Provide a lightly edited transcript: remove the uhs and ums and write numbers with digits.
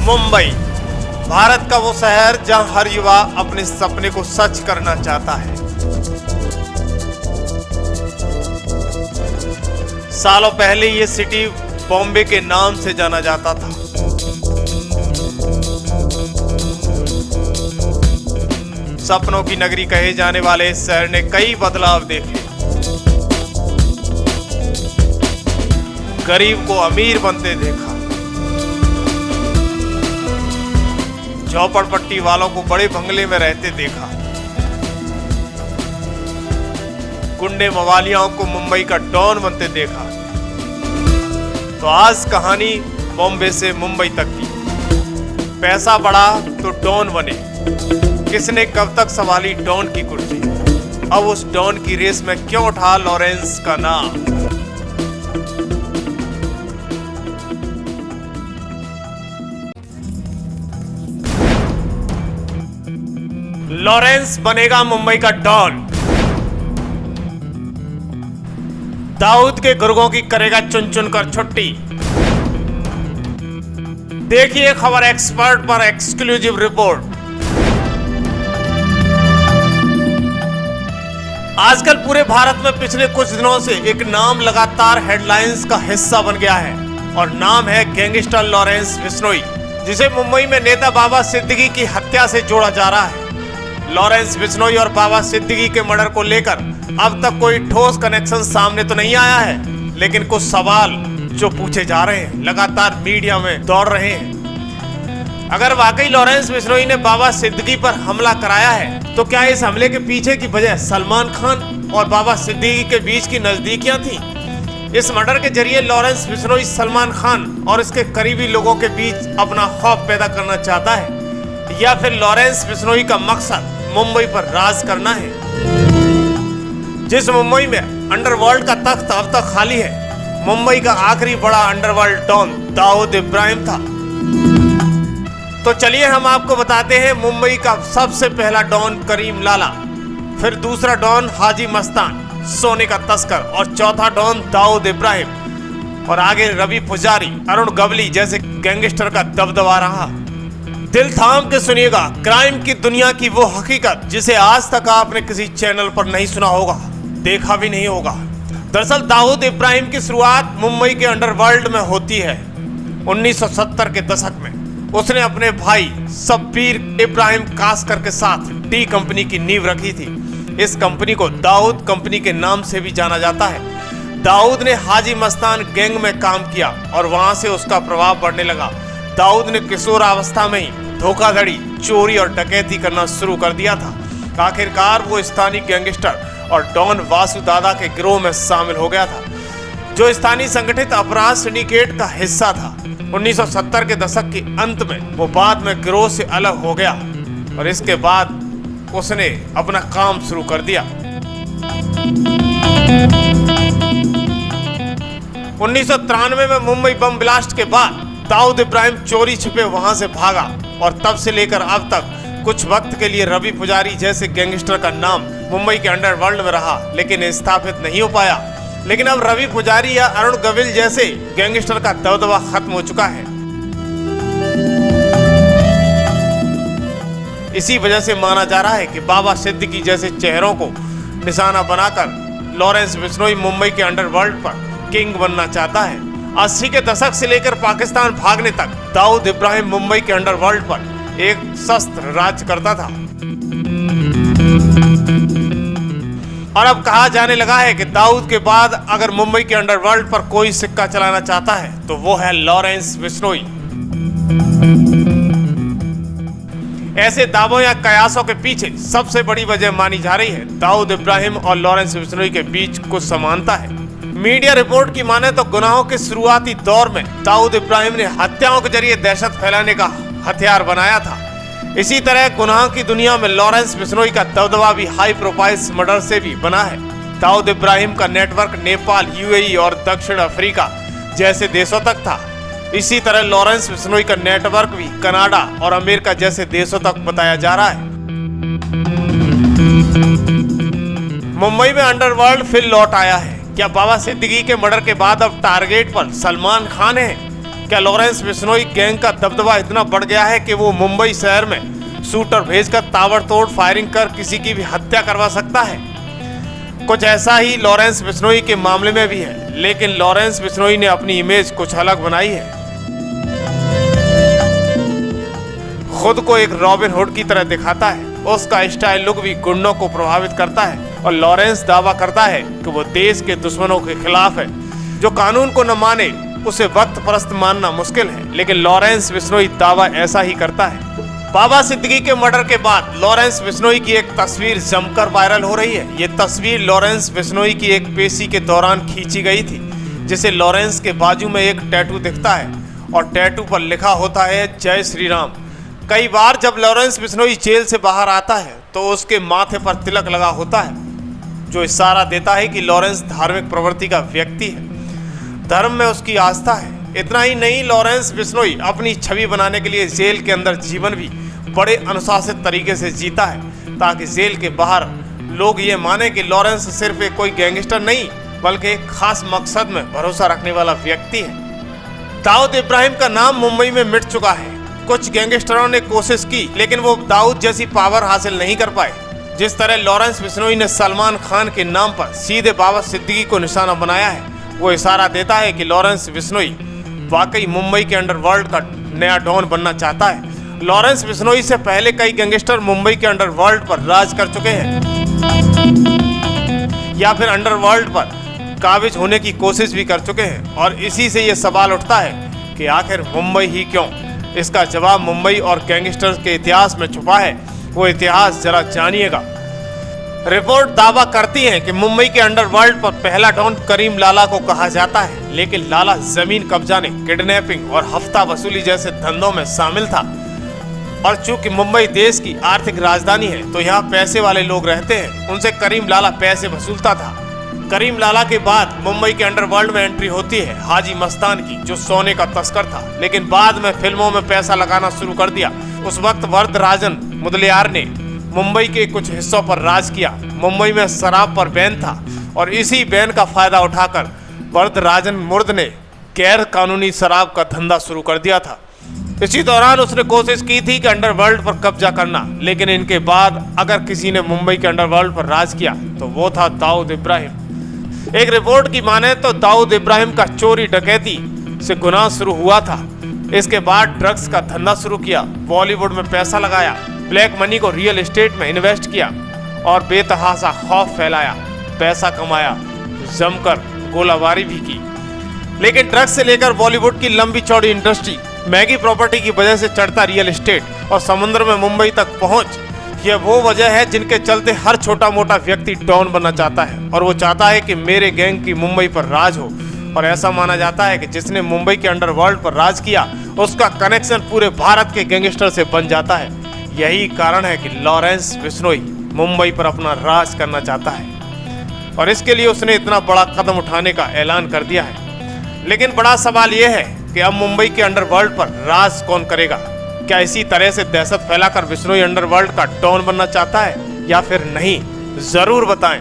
मुंबई, भारत का वो शहर जहां हर युवा अपने सपने को सच करना चाहता है। सालों पहले ये सिटी बॉम्बे के नाम से जाना जाता था। सपनों की नगरी कहे जाने वाले इस शहर ने कई बदलाव देखे। गरीब को अमीर बनते देखा, झोपड़पट्टी वालों को बड़े बंगले में रहते देखा, गुंडे मवालियाओं को मुंबई का डॉन बनते देखा। तो आज कहानी बॉम्बे से मुंबई तक की। पैसा बढ़ा तो डॉन बने। किसने कब तक संभाली डॉन की कुर्सी? अब उस डॉन की रेस में क्यों उठा लॉरेंस का नाम? लॉरेंस बनेगा मुंबई का डॉन। दाऊद के गुर्गों की करेगा चुन चुन कर छुट्टी। देखिए खबर एक्सपर्ट पर एक्सक्लूसिव रिपोर्ट। आजकल पूरे भारत में पिछले कुछ दिनों से एक नाम लगातार हेडलाइंस का हिस्सा बन गया है और नाम है गैंगस्टर लॉरेंस बिश्नोई, जिसे मुंबई में नेता बाबा सिद्दीकी की हत्या से जोड़ा जा रहा है। लॉरेंस बिश्नोई और बाबा सिद्दीकी के मर्डर को लेकर अब तक कोई ठोस कनेक्शन सामने तो नहीं आया है, लेकिन कुछ सवाल जो पूछे जा रहे हैं लगातार मीडिया में दौड़ रहे हैं। अगर वाकई लॉरेंस बिश्नोई ने बाबा सिद्दीकी पर हमला कराया है, तो क्या इस हमले के पीछे की वजह सलमान खान और बाबा सिद्दीकी के बीच की नजदीकियां थी? इस मर्डर के जरिए लॉरेंस बिश्नोई सलमान खान और इसके करीबी लोगों के बीच अपना खौफ पैदा करना चाहता है, या फिर लॉरेंस बिश्नोई का मकसद मुंबई पर राज करना है? जिस मुंबई में अंडरवर्ल्ड का तख्त अब तक खाली है, मुंबई का आखिरी बड़ा अंडरवर्ल्ड डॉन दाऊद इब्राहिम था। तो चलिए हम आपको बताते हैं मुंबई का सबसे पहला डॉन करीम लाला, फिर दूसरा डॉन हाजी मस्तान सोने का तस्कर और चौथा डॉन दाऊद इब्राहिम, और आगे रवि पुजारी, अरुण गवली जैसे गैंगस्टर का दबदबा रहा। दिल थाम के सुनिएगा क्राइम की दुनिया की वो हकीकत जिसे आज तक आपने किसी चैनल पर नहीं सुना होगा, देखा भी नहीं होगा। दरअसल दाऊद इब्राहिम की शुरुआत मुंबई के अंडरवर्ल्ड में होती है। 1970 के दशक में उसने अपने भाई शब्बीर इब्राहिम कासकर के साथ डी कंपनी की नींव रखी थी। इस कंपनी को दाऊद कंपनी के नाम से भी जाना जाता है। दाऊद ने हाजी मस्तान गैंग में काम किया और वहां से उसका प्रभाव बढ़ने लगा। दाऊद ने किशोर अवस्था में ही धोखाधड़ी, चोरी और डकैती करना शुरू कर दिया था। आखिरकार वो स्थानीय गैंगस्टर और डॉन वासु दादा के गिरोह में शामिल हो गया था, जो स्थानीय संगठित अपराध सिंडिकेट का हिस्सा था। 1970 के दशक के अंत में वो बाद में गिरोह से अलग हो गया और इसके बाद उसने अपना काम शुरू कर दिया। 1993 में मुंबई बम ब्लास्ट के बाद दाऊद इब्राहिम चोरी छिपे वहां से भागा और तब से लेकर अब तक कुछ वक्त के लिए रवि पुजारी जैसे गैंगस्टर का नाम मुंबई के अंडरवर्ल्ड में रहा, लेकिन स्थापित नहीं हो पाया। लेकिन अब रवि पुजारी या अरुण गविल जैसे गैंगस्टर का दबदबा खत्म हो चुका है। इसी वजह से माना जा रहा है कि बाबा सिद्दीकी जैसे चेहरों को निशाना बनाकर लॉरेंस बिश्नोई मुंबई के अंडरवर्ल्ड पर किंग बनना चाहता है। 80 के दशक से लेकर पाकिस्तान भागने तक दाऊद इब्राहिम मुंबई के अंडरवर्ल्ड पर एक शस्त्र राज करता था। और अब कहा जाने लगा है कि दाऊद के बाद अगर मुंबई के अंडरवर्ल्ड पर कोई सिक्का चलाना चाहता है तो वो है लॉरेंस बिश्नोई। ऐसे दावों या कयासों के पीछे सबसे बड़ी वजह मानी जा रही है दाऊद इब्राहिम और लॉरेंस बिश्नोई के बीच कुछ समानता है। मीडिया रिपोर्ट की माने तो गुनाहों के शुरुआती दौर में दाऊद इब्राहिम ने हत्याओं के जरिए दहशत फैलाने का हथियार बनाया था। इसी तरह गुनाह की दुनिया में लॉरेंस बिश्नोई का दबदबा भी हाई प्रोफाइल मर्डर से भी बना है। दाऊद इब्राहिम का नेटवर्क नेपाल, यूएई और दक्षिण अफ्रीका जैसे देशों तक था। इसी तरह लॉरेंस बिश्नोई का नेटवर्क भी कनाडा और अमेरिका जैसे देशों तक बताया जा रहा है। मुंबई में अंडरवर्ल्ड फिर लौट आया है। क्या बाबा सिद्दीकी के मर्डर के बाद अब टारगेट पर सलमान खान है? क्या लॉरेंस बिश्नोई गैंग का दबदबा इतना बढ़ गया है कि वो मुंबई शहर में शूटर भेजकर ताबड़तोड़ फायरिंग कर किसी की भी हत्या करवा सकता है? कुछ ऐसा ही लॉरेंस बिश्नोई के मामले में भी है, लेकिन लॉरेंस बिश्नोई ने अपनी इमेज कुछ अलग बनाई है। खुद को एक रॉबिन हुड की तरह दिखाता है, उसका स्टाइल लुक भी गुंडों को प्रभावित करता है और लॉरेंस दावा करता है कि वो देश के दुश्मनों के खिलाफ है। जो कानून को न माने उसे वक्त परस्त मानना मुश्किल है, लेकिन लॉरेंस बिश्नोई दावा ऐसा ही करता है। बाबा सिद्दीकी के मर्डर के बाद लॉरेंस बिश्नोई की एक तस्वीर जमकर वायरल हो रही है। ये तस्वीर लॉरेंस बिश्नोई की एक पेशी के दौरान खींची गई थी, जिसे लॉरेंस के बाजू में एक टैटू दिखता है और टैटू पर लिखा होता है जय श्री राम। कई बार जब लॉरेंस बिश्नोई जेल से बाहर आता है तो उसके माथे पर तिलक लगा होता है, जो इशारा देता है कि लॉरेंस धार्मिक प्रवृत्ति का व्यक्ति है, धर्म में उसकी आस्था है। इतना ही नहीं, लॉरेंस बिश्नोई अपनी छवि बनाने के लिए जेल के अंदर जीवन भी बड़े अनुशासित तरीके से जीता है, ताकि जेल के बाहर लोग ये माने कि लॉरेंस सिर्फ एक कोई गैंगस्टर नहीं, बल्कि एक खास मकसद में भरोसा रखने वाला व्यक्ति है। दाऊद इब्राहिम का नाम मुंबई में मिट चुका है। कुछ गैंगस्टरों ने कोशिश की, लेकिन वो दाऊद जैसी पावर हासिल नहीं कर पाए। जिस तरह लॉरेंस बिश्नोई ने सलमान खान के नाम पर सीधे बाबा सिद्दीकी को निशाना बनाया है, वो इशारा देता है कि लॉरेंस बिश्नोई वाकई मुंबई के अंडरवर्ल्ड का नया डॉन बनना चाहता है। लॉरेंस बिश्नोई से पहले कई गैंगस्टर मुंबई के अंडरवर्ल्ड पर राज कर चुके हैं या फिर अंडरवर्ल्ड पर काबिज होने की कोशिश भी कर चुके हैं, और इसी से ये सवाल उठता है कि आखिर मुंबई ही क्यों? इसका जवाब मुंबई और गैंगस्टर्स के इतिहास में छुपा है। वो इतिहास जरा जानिएगा। रिपोर्ट दावा करती है कि मुंबई के अंडरवर्ल्ड पर पहला डॉन करीम लाला को कहा जाता है, लेकिन लाला जमीन कब्जाने, किडनैपिंग और हफ्ता वसूली जैसे धंधों में शामिल था। और चूंकि मुंबई देश की आर्थिक राजधानी है, तो यहाँ पैसे वाले लोग रहते हैं, उनसे करीम लाला पैसे वसूलता था। करीम लाला के बाद मुंबई के अंडरवर्ल्ड में एंट्री होती है हाजी मस्तान की, जो सोने का तस्कर था, लेकिन बाद में फिल्मों में पैसा लगाना शुरू कर दिया। उस वक्त वरदराजन मुदलियार ने मुंबई के कुछ हिस्सों पर राज किया। मुंबई में शराब पर बैन था और इसी बैन का फायदा उठाकर वरदराजन मुर्द ने गैर कानूनी शराब का धंधा शुरू कर दिया था। इसी दौरान उसने कोशिश की थी कि अंडरवर्ल्ड पर कब्जा करना, लेकिन इनके बाद अगर किसी ने मुंबई के अंडरवर्ल्ड पर राज किया तो वो था दाऊद इब्राहिम। एक रिपोर्ट की माने तो दाऊद इब्राहिम का चोरी डकैती से गुनाह शुरू हुआ था। इसके बाद ड्रग्स का धंधा शुरू किया, बॉलीवुड में पैसा लगाया, ब्लैक मनी को रियल एस्टेट में इन्वेस्ट किया और बेतहासा खौफ फैलाया, पैसा कमाया, जमकर गोलाबारी भी की। लेकिन ड्रग्स से लेकर बॉलीवुड की लंबी चौड़ी इंडस्ट्री, महंगी प्रॉपर्टी की वजह से चढ़ता रियल एस्टेट और समुद्र में मुंबई तक पहुंच, यह वो वजह है जिनके चलते हर छोटा मोटा व्यक्ति डॉन बनना चाहता है, और वो चाहता है कि मेरे गैंग की मुंबई पर राज हो। और ऐसा माना जाता है कि जिसने मुंबई के अंडरवर्ल्ड पर राज किया, उसका कनेक्शन पूरे भारत के गैंगस्टर से बन जाता है। यही कारण है कि लॉरेंस बिश्नोई मुंबई पर अपना राज करना चाहता है और इसके लिए उसने इतना बड़ा कदम उठाने का ऐलान कर दिया है। लेकिन बड़ा सवाल यह है कि अब मुंबई के अंडरवर्ल्ड पर राज कौन करेगा? क्या इसी तरह से दहशत फैलाकर बिश्नोई अंडरवर्ल्ड का डॉन बनना चाहता है या फिर नहीं? जरूर बताएं।